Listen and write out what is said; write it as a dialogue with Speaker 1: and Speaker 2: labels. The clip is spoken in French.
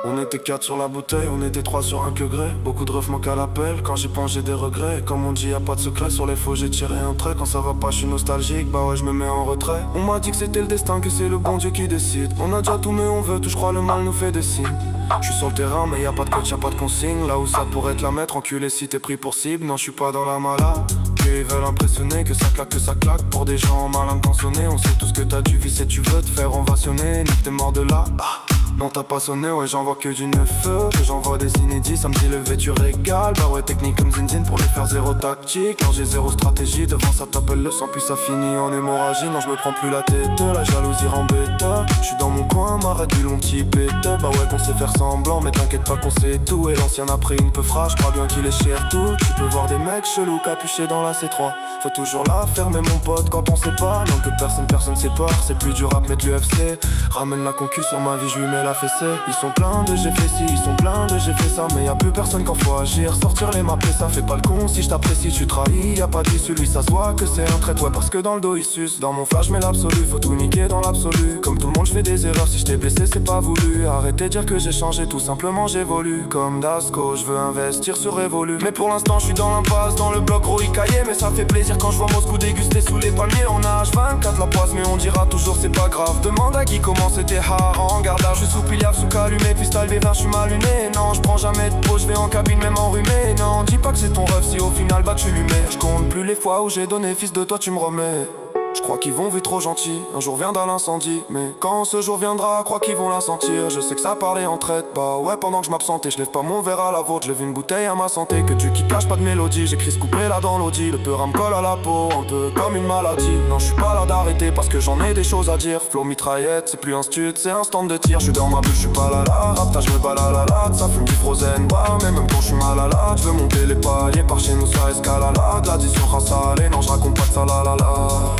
Speaker 1: On était 4 sur la bouteille, on était 3 sur un que gré. Beaucoup de refs manquent à l'appel, quand j'y pense j'ai des regrets. Comme on dit y'a pas de secret, sur les faux j'ai tiré un trait. Quand ça va pas je suis nostalgique, bah ouais je me mets en retrait. On m'a dit que c'était le destin, que c'est le bon Dieu qui décide. On a déjà tout mais on veut tout, je crois le mal nous fait des signes. Je suis sur le terrain mais y'a pas de coach, y'a pas de consigne. Là où ça pourrait te la mettre, enculé si t'es pris pour cible. Non je suis pas dans la malade. Ils veulent impressionner, que ça claque pour des gens mal intentionnés. On sait tout ce que t'as du vice et tu veux te faire ovationner. Nique t'es mort de là. Non t'as pas sonné, ouais j'envoie que du neuf-feu. Que j'envoie des inédits, ça me dit levé tu régales. Bah ouais technique comme Zinzin pour les faire zéro tactique. Quand j'ai zéro stratégie, devant ça t'appelle le sang puis ça finit en hémorragie. Non je me prends plus la tête, la jalousie rembête. Je suis dans mon coin, m'arrête du long petit pète. Bah ouais qu'on sait faire semblant, mais t'inquiète pas qu'on sait tout. Et l'ancien a pris une peu fraîche, je crois bien qu'il est cher tout. Tu peux voir des mecs chelous capuchés dans la C3. Faut toujours la fermer mon pote quand on sait pas. Non que personne sépare, c'est plus du rap mais de l'UFC. Ramène la concu sur ma vie, je lui mets la fessée. Ils sont pleins de j'ai fait ci, ils sont pleins de j'ai fait ça. Mais y'a plus personne quand faut agir, sortir les maps et ça fait pas le con. Si je t'apprécie tu trahis, y'a pas d'issue. Lui ça se voit que c'est un trait, ouais parce que dans le dos il suce. Dans mon flash mais l'absolu, faut tout niquer dans l'absolu. Comme tout le monde je fais des erreurs, si je t'ai blessé c'est pas voulu. Arrêtez de dire que j'ai changé, tout simplement j'évolue. Comme Dasco, je veux investir sur Révolu. Mais pour l'instant je suis dans l'impasse, dans le bloc gros cahier. Mais ça fait plaisir quand je vois Moscou déguster sous les palmiers. On a H24 la poisse mais on dira toujours c'est pas grave. Demande à qui comment c'était en gardage. Je suis sous piliaf, sous calumé, puis style V20 je suis mal luné. Non je prends jamais de pause, je vais en cabine même enrhumé. Non dis pas que c'est ton rêve si au final bah tu lui mets. Je compte plus les fois où j'ai donné, fils de toi tu me remets. Je crois qu'ils vont vite trop gentils, un jour viendra l'incendie. Mais quand ce jour viendra, crois qu'ils vont la sentir. Je sais que ça parlait en traite, bah ouais pendant que je m'absentais. Je lève pas mon verre à la vôtre, je lève une bouteille à ma santé. Que tu quittes cache pas de mélodie, j'écris ce couplet là dans l'audi. Le peur me colle à la peau, un peu comme une maladie. Non je suis pas là d'arrêter parce que j'en ai des choses à dire. Flow mitraillette, c'est plus un stud, c'est un stand de tir. Je suis dans ma bulle, je suis pas là là, rapta je me bats la la. Ça fume du frozen, bah mais même quand je suis mal à la. Je veux monter les paliers, par chez nous ça escalade. L'addition sera salée, non je raconte pas de ça la la la.